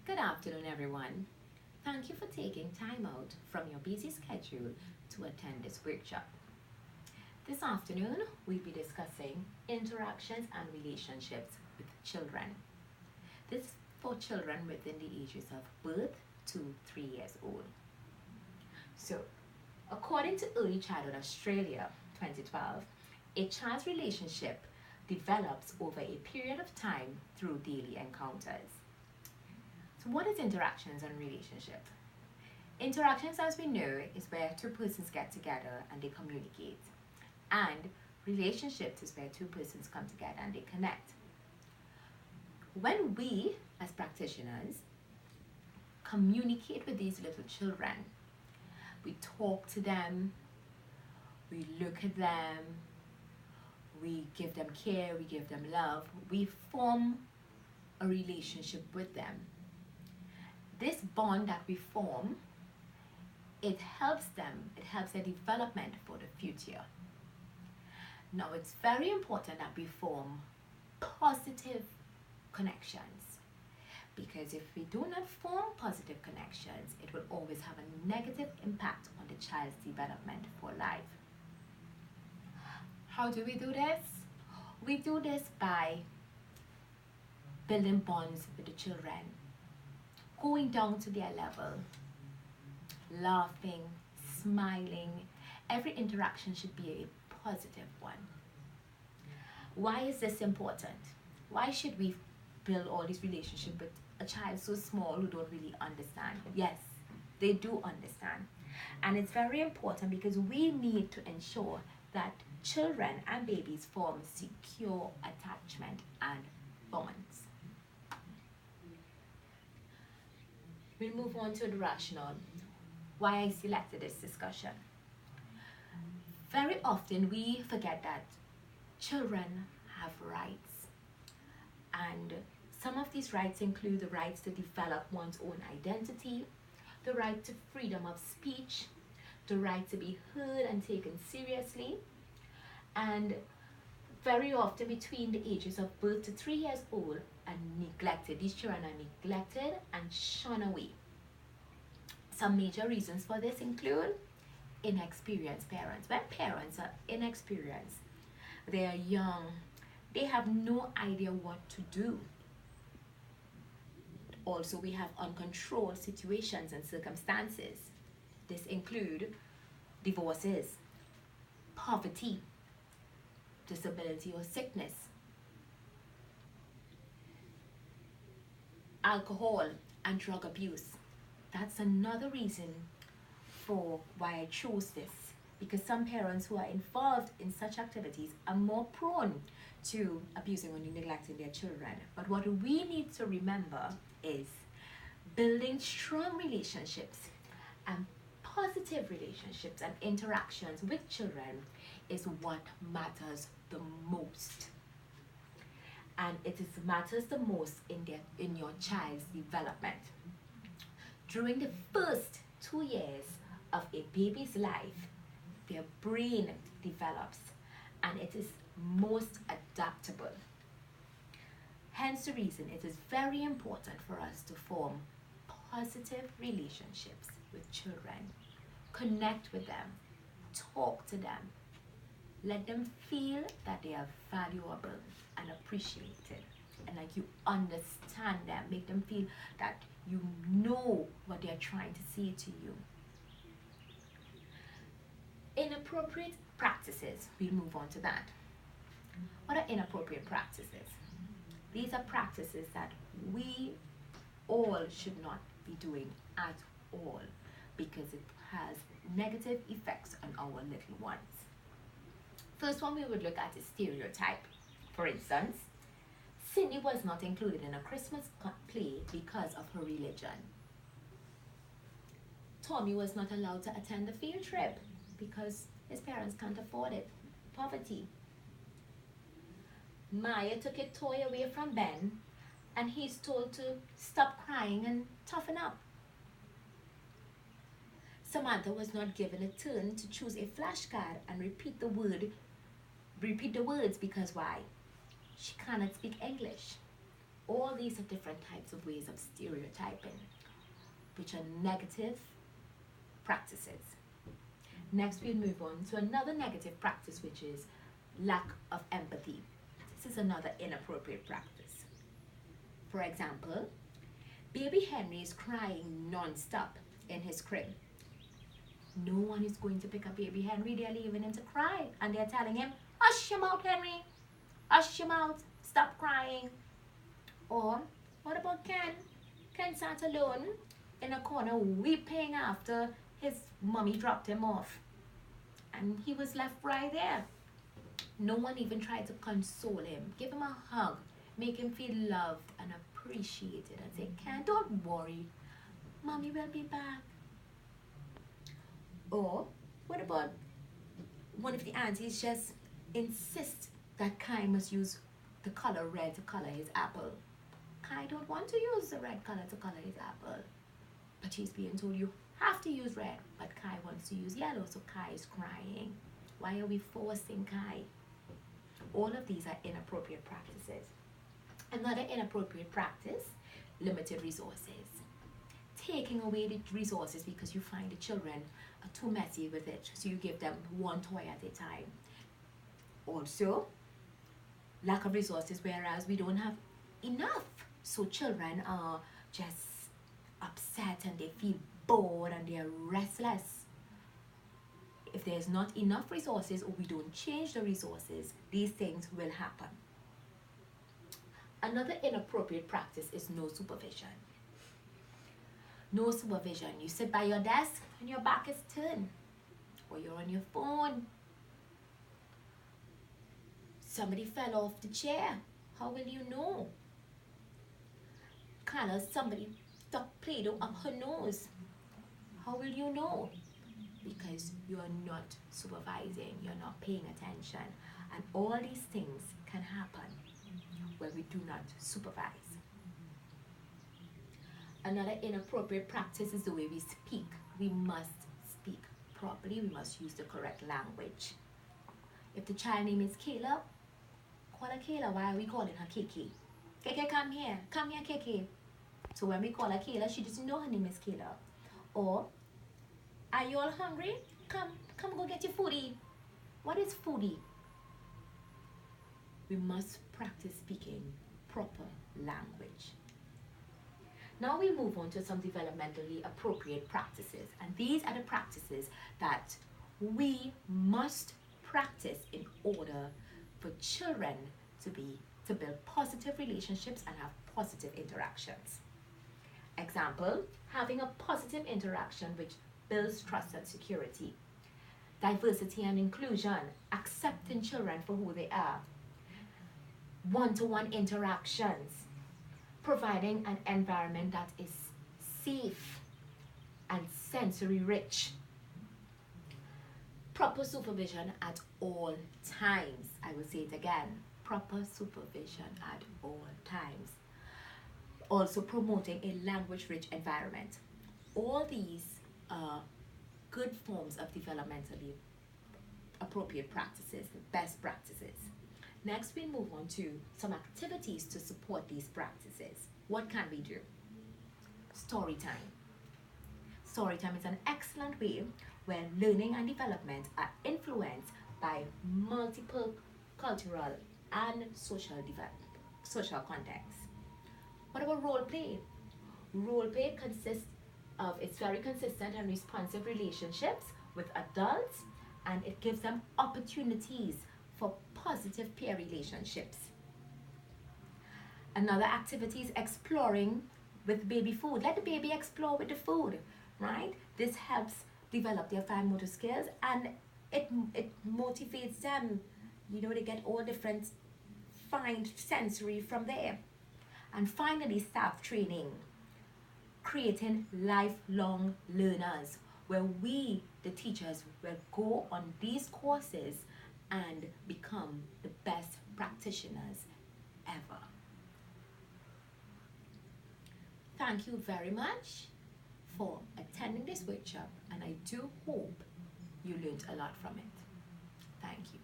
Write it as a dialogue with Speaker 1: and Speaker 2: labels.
Speaker 1: Good afternoon, everyone. Thank you for taking time out from your busy schedule to attend this workshop. This afternoon, we'll be discussing interactions and relationships with children. This is for children within the ages of birth to 3 years old. So, according to Early Childhood Australia 2012, a child's relationship develops over a period of time through daily encounters. So what is interactions and relationship? Interactions, as we know, is where two persons get together and they communicate. And relationships is where two persons come together and they connect. When we, as practitioners, communicate with these little children, we talk to them, we look at them, we give them care, we give them love, we form a relationship with them. This bond that we form, it helps them, it helps their development for the future. Now, it's very important that we form positive connections, because if we do not form positive connections, it will always have a negative impact on the child's development for life. How do we do this? We do this by building bonds with the children, going down to their level, laughing, smiling. Every interaction should be a positive one. Why is this important? Why should we build all these relationships with a child so small who don't really understand? Yes, they do understand. And it's very important because we need to ensure that children and babies form secure attachment and bonds. We'll move on to the rationale why I selected this discussion. Very often we forget that children have rights, and some of these rights include the rights to develop one's own identity, the right to freedom of speech, the right to be heard and taken seriously, and very often between the ages of birth to 3 years old are neglected. These children are neglected and shunned away. Some major reasons for this include inexperienced parents. When parents are inexperienced, they are young, they have no idea what to do. Also, we have uncontrolled situations and circumstances. This include divorces, poverty, disability or sickness, alcohol and drug abuse. That's another reason for why I chose this, because some parents who are involved in such activities are more prone to abusing or neglecting their children. But what we need to remember is building strong relationships and positive relationships and interactions with children is what matters the most. And matters the most in your child's development. During the first 2 years of a baby's life, their brain develops and it is most adaptable. Hence the reason it is very important for us to form positive relationships with children. Connect with them, talk to them, let them feel that they are valuable and appreciated, and like you understand them. Make them feel that you know what they're trying to say to you. Inappropriate practices, we'll move on to that. What are inappropriate practices? These are practices that we all should not be doing at all, because it has negative effects on our little ones. First one we would look at is stereotype. For instance, Cindy was not included in a Christmas play because of her religion. Tommy was not allowed to attend the field trip because his parents can't afford it. Poverty. Maya took a toy away from Ben and he's told to stop crying and toughen up. Samantha was not given a turn to choose a flashcard and repeat the words because why? She cannot speak English. All these are different types of ways of stereotyping, which are negative practices. Next, we'll move on to another negative practice, which is lack of empathy. This is another inappropriate practice. For example, baby Henry is crying non-stop in his crib. No one is going to pick up baby Henry. They're leaving him to cry, and they're telling him, hush your mouth, Henry. Hush your mouth. Stop crying. Or, what about Ken? Ken sat alone in a corner weeping after his mommy dropped him off. And he was left right there. No one even tried to console him, give him a hug, make him feel loved and appreciated, and say, Ken, don't worry. Mommy will be back. Or, what about one of the aunties just insist that Kai must use the color red to color his apple. Kai don't want to use the red color to color his apple. But he's being told you have to use red, but Kai wants to use yellow, so Kai is crying. Why are we forcing Kai? All of these are inappropriate practices. Another inappropriate practice, limited resources. Taking away the resources because you find the children are too messy with it, so you give them one toy at a time. Also, lack of resources, whereas we don't have enough, so children are just upset and they feel bored and they're restless. If there's not enough resources or we don't change the resources, these things will happen. Another inappropriate practice is no supervision. No supervision. You sit by your desk and your back is turned, or you're on your phone. Somebody fell off the chair. How will you know? Carla, somebody stuck Play-Doh up her nose. How will you know? Because you're not supervising, you're not paying attention. And all these things can happen when we do not supervise. Another inappropriate practice is the way we speak. We must speak properly. We must use the correct language. If the child name is Kayla, call her Kayla. Why are we calling her Kiki? Kiki, come here. Come here, Kiki. So when we call her Kayla, she doesn't know her name is Kayla. Or, are you all hungry? Come go get your foodie. What is foodie? We must practice speaking proper language. Now we move on to some developmentally appropriate practices. And these are the practices that we must practice in order for children to build positive relationships and have positive interactions. Example, having a positive interaction which builds trust and security. Diversity and inclusion, accepting children for who they are. One-to-one interactions, providing an environment that is safe and sensory rich. Proper supervision at all times. I will say it again. Proper supervision at all times. Also promoting a language-rich environment. All these are good forms of developmentally appropriate practices, best practices. Next, we move on to some activities to support these practices. What can we do? Story time. Story time is an excellent way where learning and development are influenced by multiple cultural and social contexts. What about role play? Role play consists of its very consistent and responsive relationships with adults, and it gives them opportunities for positive peer relationships. Another activity is exploring with baby food. Let the baby explore with the food, right? This helps develop their fine motor skills, and it motivates them. You know, they get all different fine sensory from there. And finally, staff training, creating lifelong learners, where we, the teachers, will go on these courses and become the best practitioners ever. Thank you very much for attending this workshop, and I do hope you learned a lot from it. Thank you.